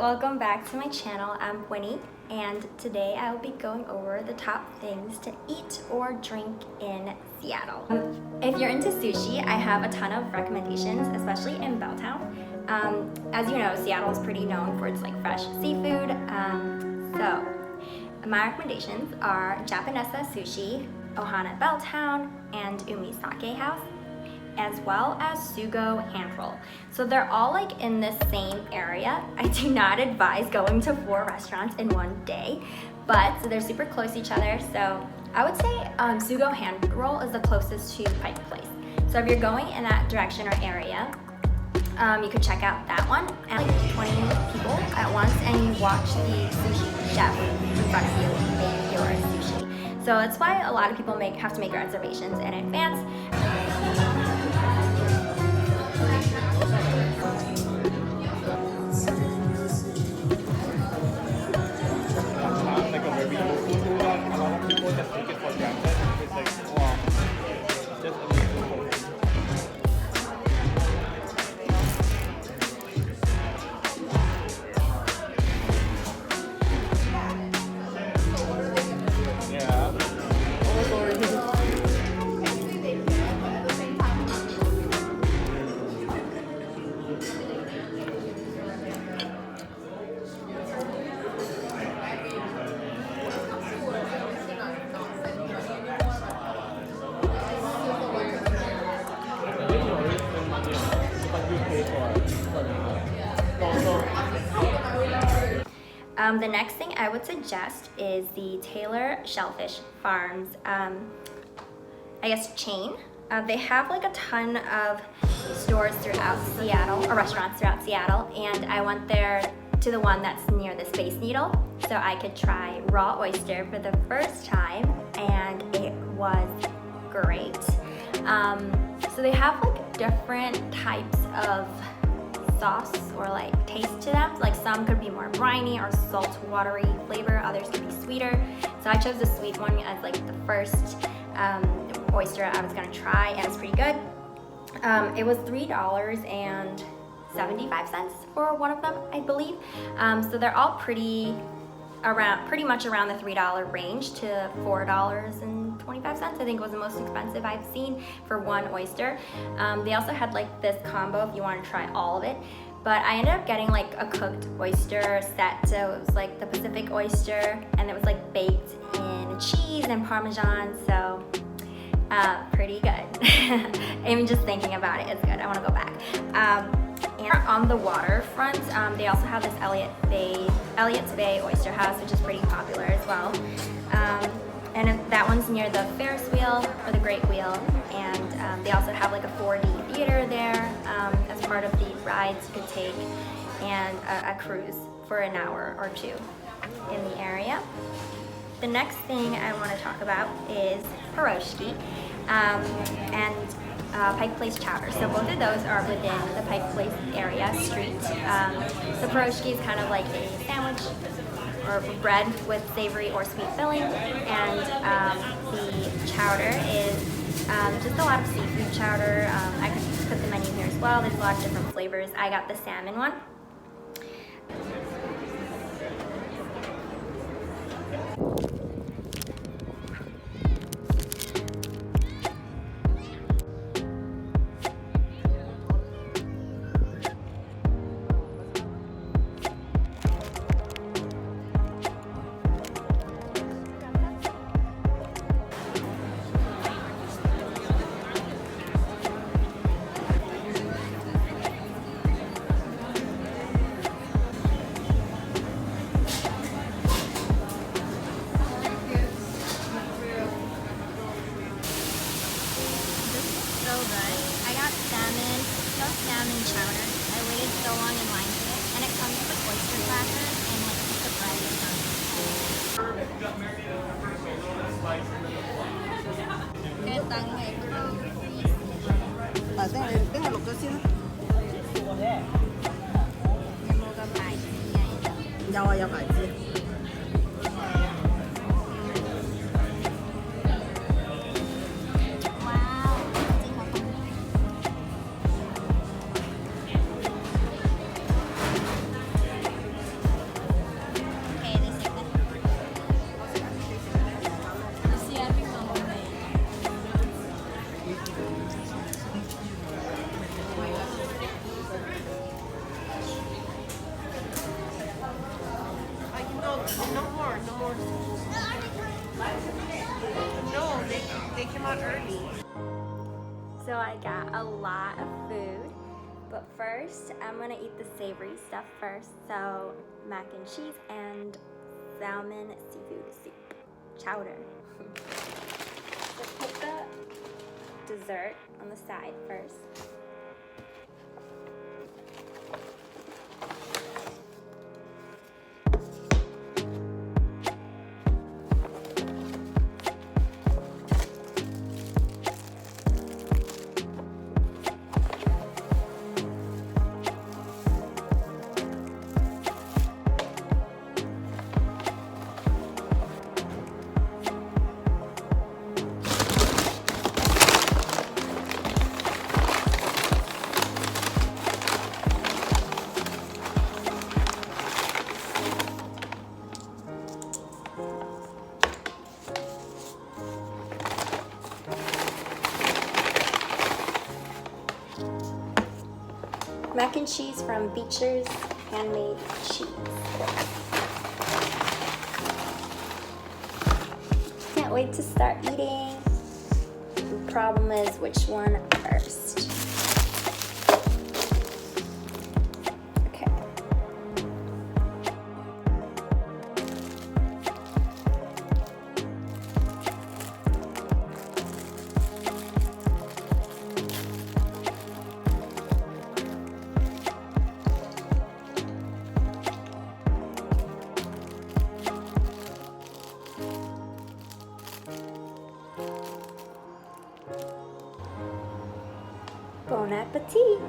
welcome back to my channel. I'm Winnie, and today I will be going over the top things to eat or drink in Seattle. If you're into sushi, I have a ton of recommendations, especially in Belltown. As you know, Seattle is pretty known for its fresh seafood. So my recommendations are Japanesa Sushi, Ohana Belltown, and Umi Sake House, as well as Sugo Hand Roll. So they're all in the same area. I do not advise going to 4 restaurants in one day, but they're super close to each other. So I would say Sugo Hand Roll is the closest to Pike Place. So if you're going in that direction or area, you could check out that one. And 20 people at once, and you watch the sushi chef in front of you make your sushi. So that's why a lot of people have to make reservations in advance. The next thing I would suggest is the Taylor Shellfish Farms, chain. They have a ton of stores throughout Seattle, or restaurants throughout Seattle, and I went there to the one that's near the Space Needle, so I could try raw oyster for the first time, and it was great. So they have different types of sauce or taste to them. Some could be more briny or salt watery flavor, others could be sweeter. So I chose the sweet one as the first oyster I was gonna try, and it's pretty good. It was $3.75 for one of them, I believe. So they're all pretty much around the $3 range to $4.25. I think was the most expensive I've seen for one oyster. They also had this combo if you want to try all of it, but I ended up getting a cooked oyster set. So it was the Pacific oyster, and it was baked in cheese and Parmesan. So pretty good. Even just thinking about it is good. I want to go back. And on the waterfront, they also have this Elliott's Bay Oyster House, which is pretty popular as well. And that one's near the Ferris wheel or the Great Wheel, and they also have a 4D theater there as part of the rides you could take, and a cruise for an hour or two in the area. The next thing I want to talk about is pierogi and Pike Place Chowder. So both of those are within the Pike Place area street. The pierogi is kind of like a sandwich or bread with savory or sweet filling, and the chowder is just a lot of seafood chowder. I could put the menu here as well. There's a lot of different flavors. I got the salmon one. Salmon chowder. I waited so long in line for it, and it comes with oyster crackers and the bread is on So I got a lot of food, but first I'm gonna eat the savory stuff first. So mac and cheese and salmon seafood soup, chowder. So put the dessert on the side first. Mac and cheese from Beecher's Handmade Cheese. Can't wait to start eating. The problem is which one first. Okay. Bon appetit!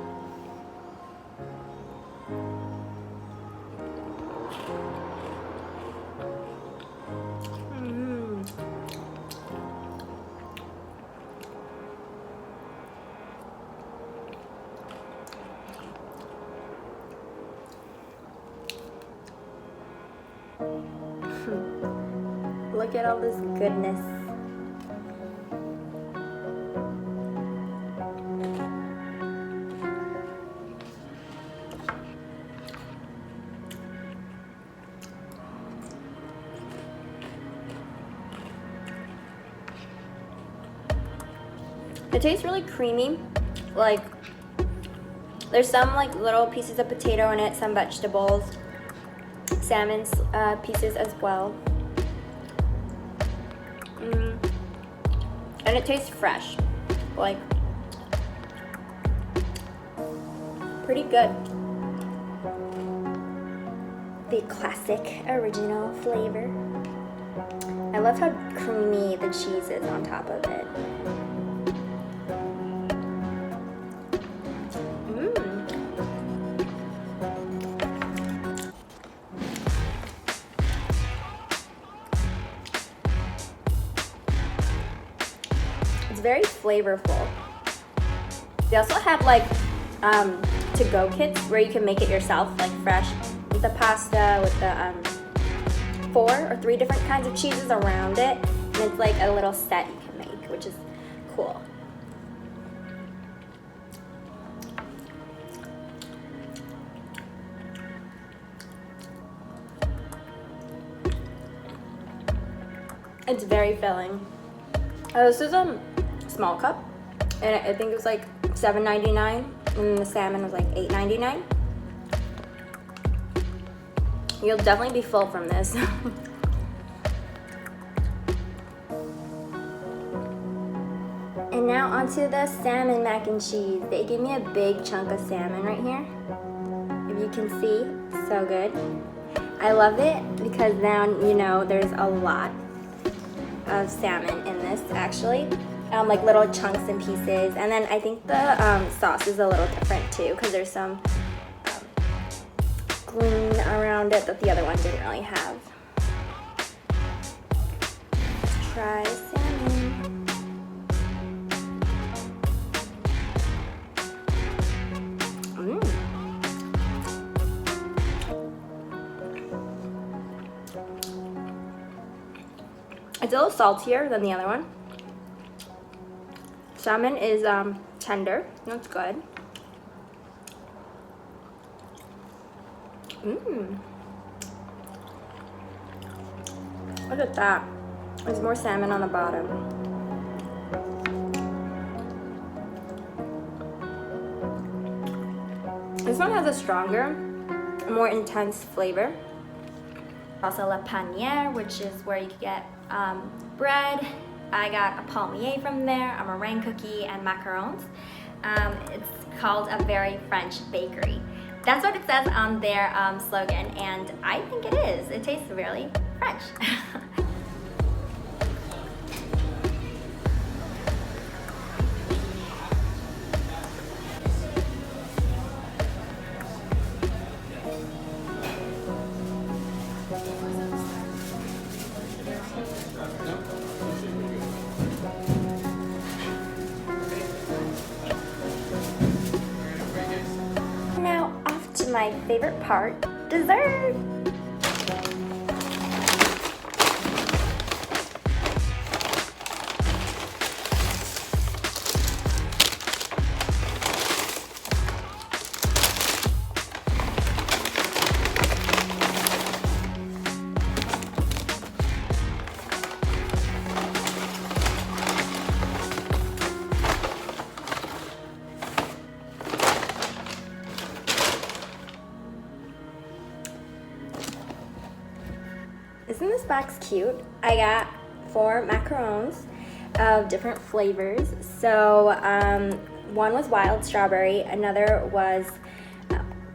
Look at all this goodness. It tastes really creamy. Like, there's some like little pieces of potato in it, some vegetables, salmon pieces as well. And it tastes fresh, like pretty good. The classic original flavor. I love how creamy the cheese is on top of it. It's very flavorful. They also have like to-go kits where you can make it yourself, like fresh, with the pasta, with the 4 or 3 different kinds of cheeses around it, and it's like a little set you can make, which is cool. It's very filling. This is a small cup, and I think it was like $7.99, and the salmon was like $8.99. You'll definitely be full from this. And now onto the salmon mac and cheese. They gave me a big chunk of salmon right here. If you can see, so good. I love it because now you know there's a lot of salmon in this actually. Like little chunks and pieces. And then I think the sauce is a little different too because there's some green around it that the other one didn't really have. Let's try salmon. It's a little saltier than the other one. Salmon is tender. That's good. Look at that. There's more salmon on the bottom. This one has a stronger, more intense flavor. Also la Painier, which is where you can get bread. I got a palmier from there, a meringue cookie, and macarons. It's called a very French bakery. That's what it says on their slogan, and I think it is. It tastes really French. Now off to my favorite part, dessert. Isn't this box cute? I got 4 macarons of different flavors. So one was wild strawberry, another was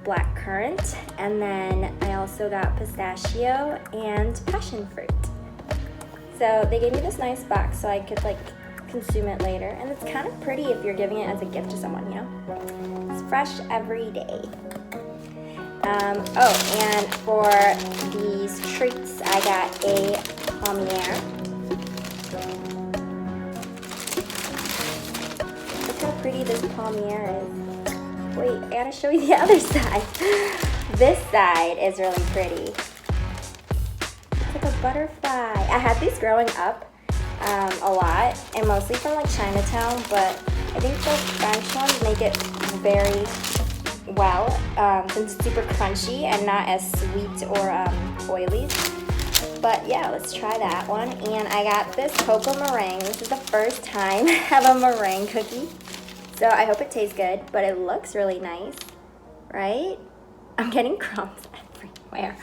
black currant, and then I also got pistachio and passion fruit. So they gave me this nice box so I could like consume it later, and it's kind of pretty if you're giving it as a gift to someone, you know? It's fresh every day. Oh, and for these treats, I got a Painier. Look how pretty this Painier is. Wait, I gotta show you the other side. This side is really pretty. It's like a butterfly. I had these growing up a lot, and mostly from like Chinatown, but I think the French ones make it very well, since it's super crunchy and not as sweet or oily. But yeah, let's try that one. And I got this cocoa meringue. This is the first time I have a meringue cookie, so I hope it tastes good, but it looks really nice, right? I'm getting crumbs everywhere.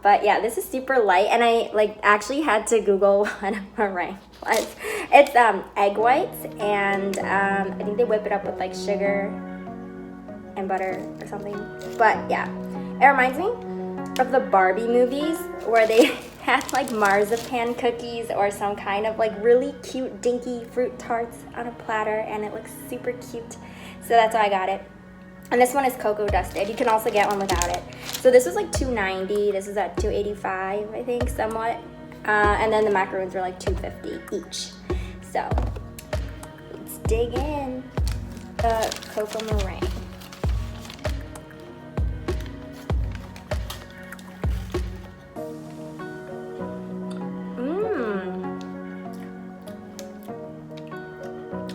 But yeah, this is super light, and I like actually had to Google what a meringue was. It's egg whites, and I think they whip it up with like sugar and butter or something. But yeah, it reminds me of the Barbie movies where they had like marzipan cookies or some kind of like really cute dinky fruit tarts on a platter, and it looks super cute. So that's why I got it. And this one is cocoa dusted. You can also get one without it. So this was like $2.90. This is at $2.85, I think, somewhat. And then the macaroons were like $2.50 each. So let's dig in the cocoa meringue.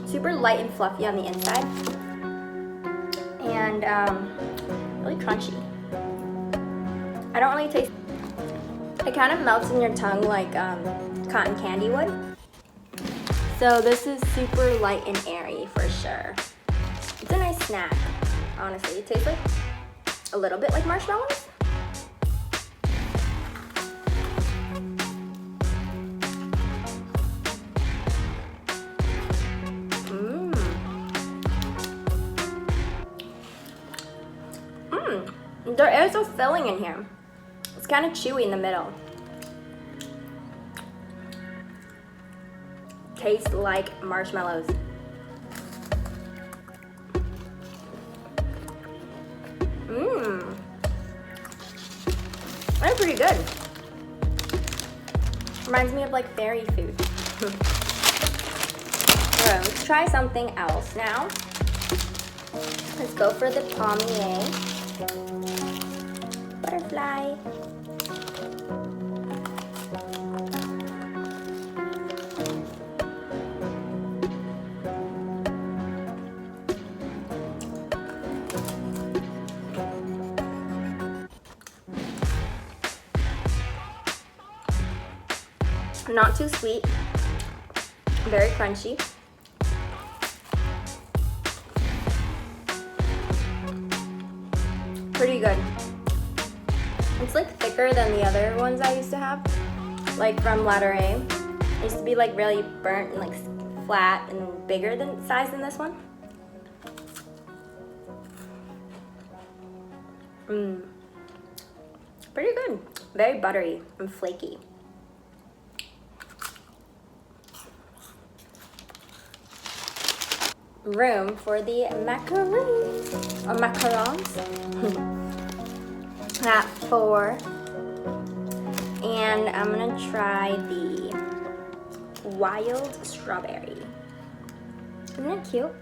Super light and fluffy on the inside, and really crunchy. I don't really taste. It kind of melts in your tongue like cotton candy would. So this is super light and airy for sure. It's a nice snack, honestly. It tastes like a little bit like marshmallows. There is a filling in here. It's kind of chewy in the middle. Tastes like marshmallows. They're pretty good. Reminds me of like fairy food. Alright, let's try something else now. Let's go for the Painier. Butterfly. Not too sweet, very crunchy. pretty good. It's like thicker than the other ones I used to have, like from Latteray. It used to be like really burnt and like flat and bigger than size than this one. Pretty good. Very buttery and flaky. Room for the macaroons or macarons at 4. And I'm gonna try the wild strawberry. Isn't that cute?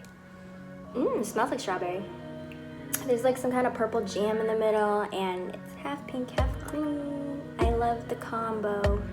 It smells like strawberry. There's like some kind of purple jam in the middle, and it's half pink, half green. I love the combo.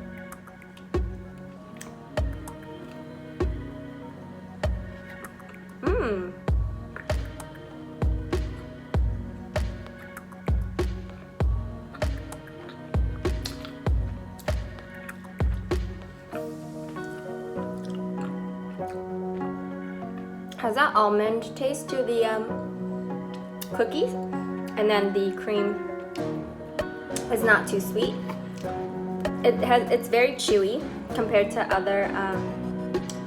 Has that almond taste to the cookies, and then the cream is not too sweet. It's very chewy compared to other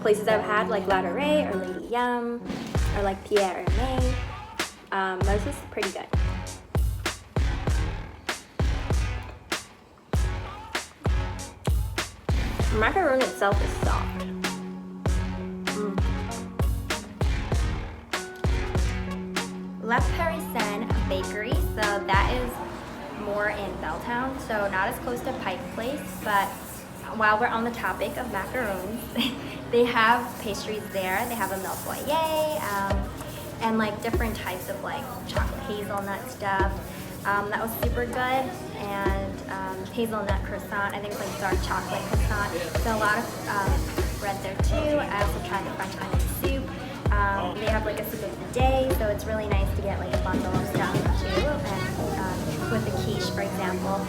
places I've had, like Latteray or Lady Yum or like Pierre and May. This is pretty good. The macaroon itself is soft. La Parisenne Bakery, so that is more in Belltown, so not as close to Pike Place, but while we're on the topic of macaroons, they have pastries there. They have a milfoyer, and like different types of like chocolate hazelnut stuff. That was super good, and hazelnut croissant. I think it's like dark chocolate croissant. So a lot of bread there too. I also tried the French onion soup. They have like a soup of the day, so it's really nice to get like a bundle of stuff too, and with the quiche, for example.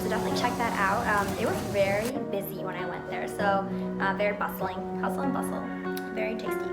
So definitely check that out. It was very busy when I went there, so very bustling, hustle and bustle, very tasty.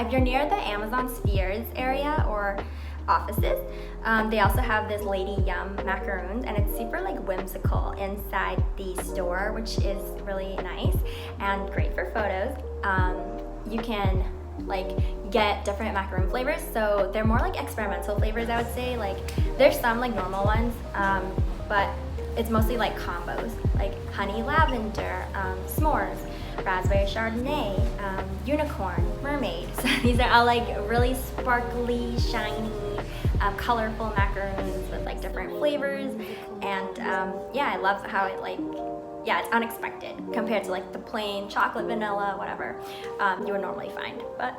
If you're near the Amazon Spheres area or offices, they also have this Lady Yum macaroons, and it's super like whimsical inside the store, which is really nice and great for photos. You can like get different macaroon flavors, so they're more like experimental flavors, I would say. Like there's some like normal ones, but it's mostly like combos, like honey lavender, s'mores, raspberry chardonnay, unicorn, mermaid. So these are all like really sparkly, shiny, colorful macaroons with like different flavors. And yeah, I love how it like, yeah, it's unexpected compared to like the plain chocolate, vanilla, whatever you would normally find. But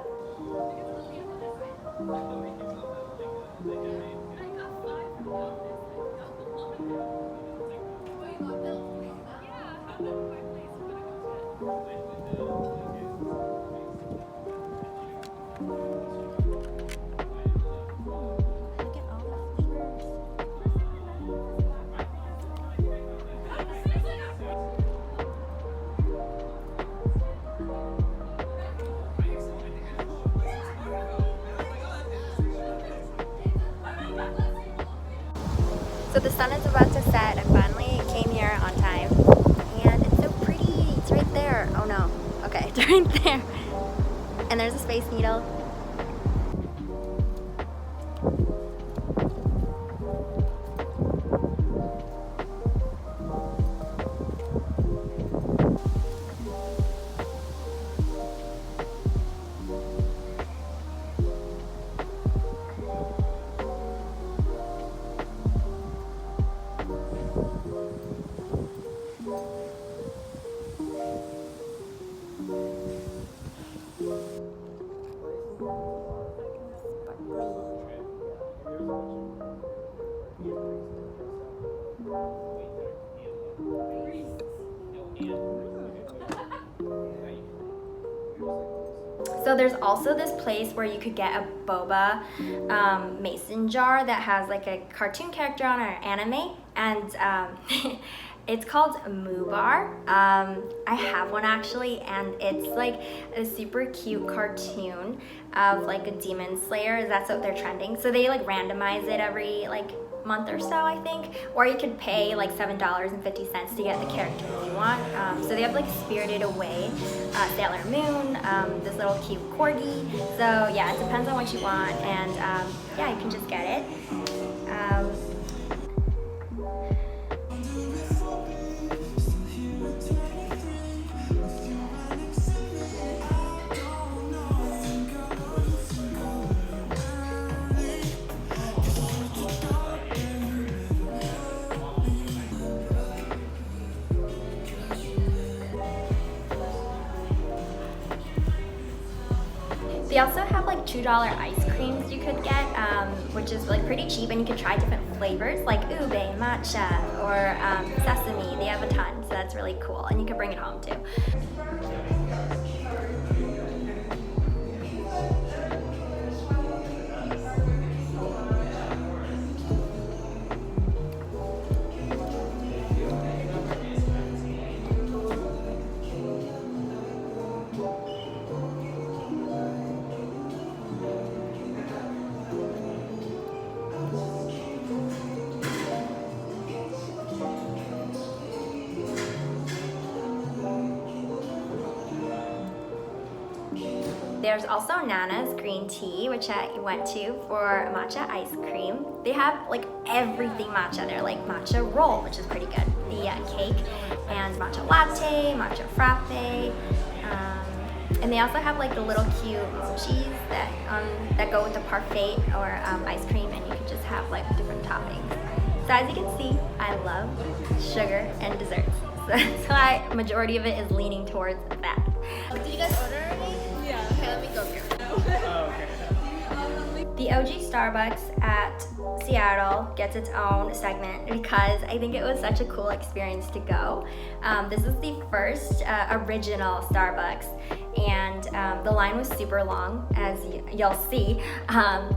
So the sun is about to set. I finally came here on time. And it's so pretty. It's right there. Oh no. Okay, it's right there. And there's a Space Needle. So there's also this place where you could get a boba mason jar that has like a cartoon character on it or anime, and it's called Mubar. I have one actually, and it's like a super cute cartoon of like a demon slayer. That's what they're trending. So they like randomize it every like month or so, I think, or you could pay like $7.50 to get the character you want. So they have like Spirited Away, Sailor Moon, this little cute corgi. So yeah, it depends on what you want, and yeah, you can just get it. They also have like $2 ice creams you could get, which is like pretty cheap, and you can try different flavors like ube, matcha, or sesame. They have a ton, so that's really cool, and you can bring it home too. There's also Nana's green tea, which I went to for matcha ice cream. They have like everything matcha. They're like matcha roll, which is pretty good. The cake, and matcha latte, matcha frappe. And they also have like the little cute mochis that go with the parfait or ice cream, and you can just have like different toppings. So as you can see, I love sugar and desserts. So that's why majority of it is leaning towards that. Did you guys order already? Yeah. Okay, let me go get it. Oh, okay. The OG Starbucks at Seattle gets its own segment because I think it was such a cool experience to go. This is the first original Starbucks, and the line was super long, as you'll see.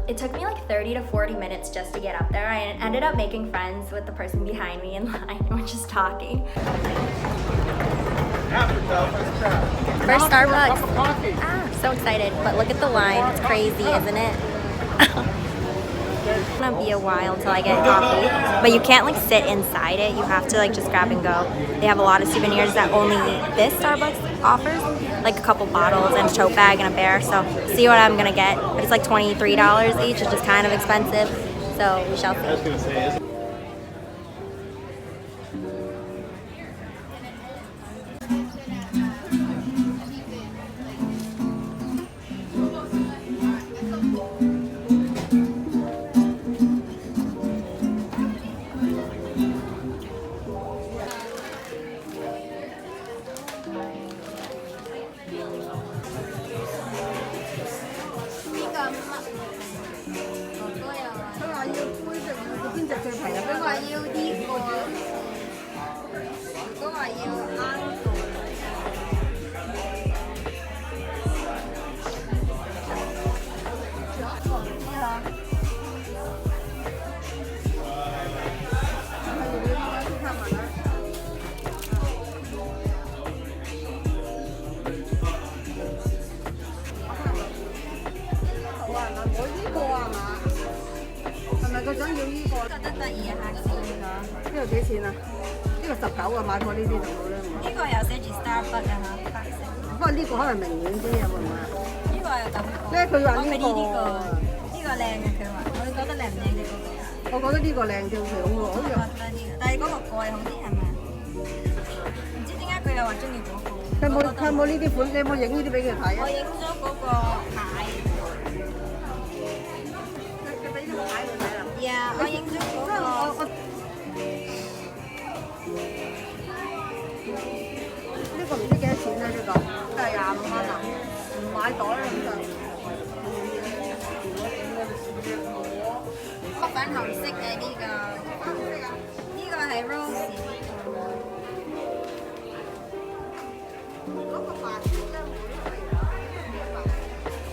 It took me like 30 to 40 minutes just to get up there. I ended up making friends with the person behind me in line, and we're just talking. First Starbucks. Ah, so excited, but look at the line. It's crazy, isn't it? It's gonna be a while until I get coffee, but you can't like sit inside it. You have to like just grab and go. They have a lot of souvenirs that only this Starbucks offers, like a couple bottles and a tote bag and a bear. So see what I'm gonna get. But it's like $23 each, which is kind of expensive. So we shall see. 佢想要呢個，覺得得意嘅黑色呢個。呢個幾錢啊？呢個19啊，買過呢啲就好啦。呢個有寫住 Starbucks 啊嚇，白色。不過呢個可能明顯啲啊，會唔會啊？呢個有感覺。咧佢話呢個呢個靚嘅，佢話。我覺得靚唔靚啫嗰個？我覺得呢個靚少少喎，好似。覺得呢個，但係嗰個蓋好啲係咪？唔知點解佢又話中意嗰個。佢有冇呢啲款？你有冇影呢啲俾佢睇啊？我影咗嗰個牌。你俾呢個牌佢睇啦。Yeah，我影咗嗰個。呢個唔知幾多錢咧？呢個都係25蚊啊！唔買袋咁就。粉紅色嘅呢個。呢個係 rose。嗰個白色咧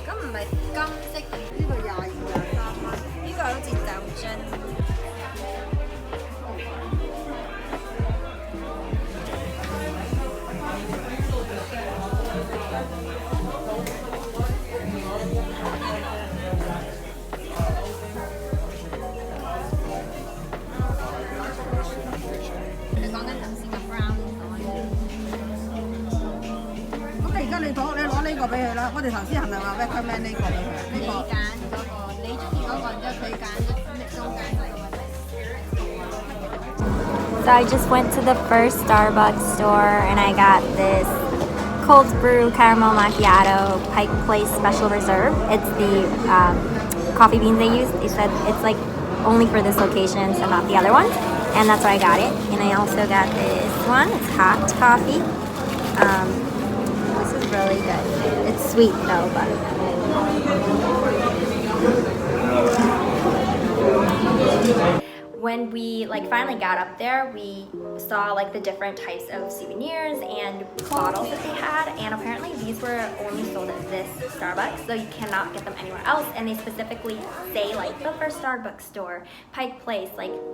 咁唔係金色嘅。呢個22、23蚊。呢個好似酒樽。你攞呢個俾佢啦，我哋頭先係咪話 recommend 呢個俾佢？你揀嗰個，你中意嗰個，然之後佢揀中間嗰個。So I just went to the first Starbucks store and I got this cold brew caramel macchiato Pike Place Special Reserve. It's the coffee beans they use. They said it's like only for this location, so not the other ones. And that's why I got it. And I also got this one. It's hot coffee. This is really good. It's sweet though, but. When we finally got up there, we saw the different types of souvenirs and bottles that they had, and apparently these were only sold at this Starbucks, so you cannot get them anywhere else. And they specifically say the first Starbucks store, Pike Place,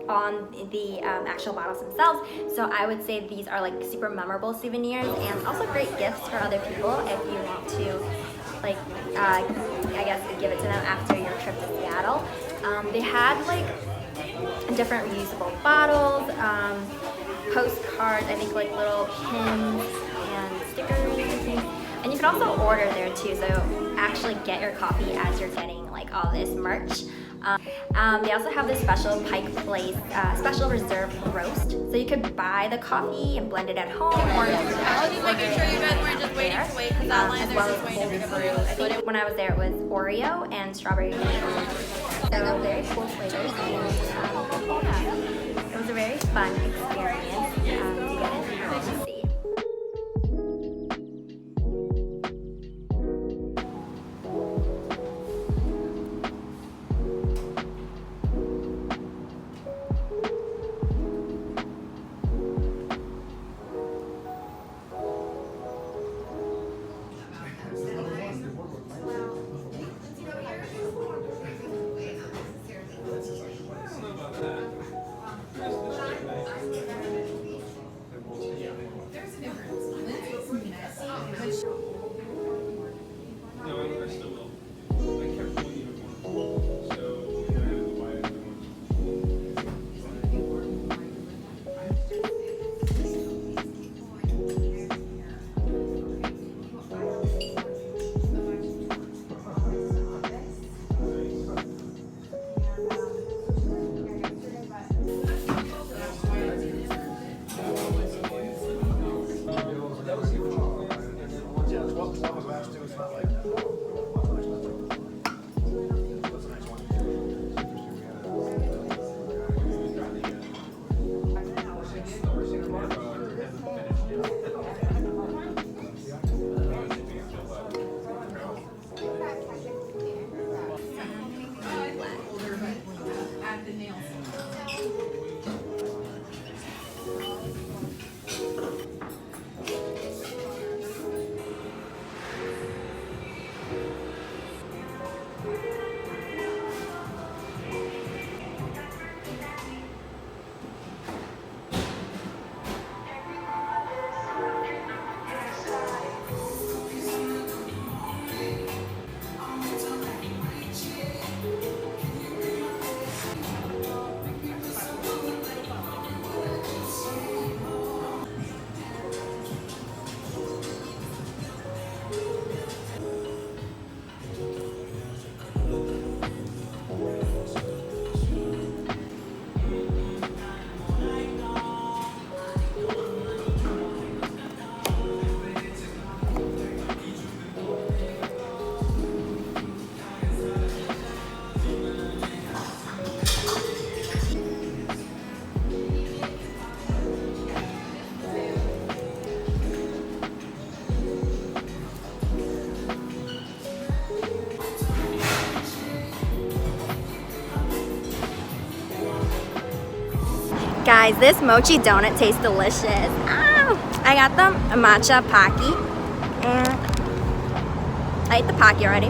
on the actual bottles themselves. So I would say these are super memorable souvenirs and also great gifts for other people if you want to I guess give it to them after your trip to Seattle. They had different reusable bottles, postcards, I think little pins and stickers and things. And you can also order there too, so actually get your coffee as you're getting all this merch. They also have this special Pike Place special reserve roast, so you could buy the coffee and blend it at home. Or I'll just making sure you guys weren't just waiting to wait because that line as there well was as going to be cold full. brew. I think when I was there it was Oreo and strawberry. So very cool flavors. It was a very fun experience to get into and see. Guys, this mochi donut tastes delicious. Ow! I got the matcha Pocky, and I ate the Pocky already.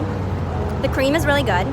The cream is really good.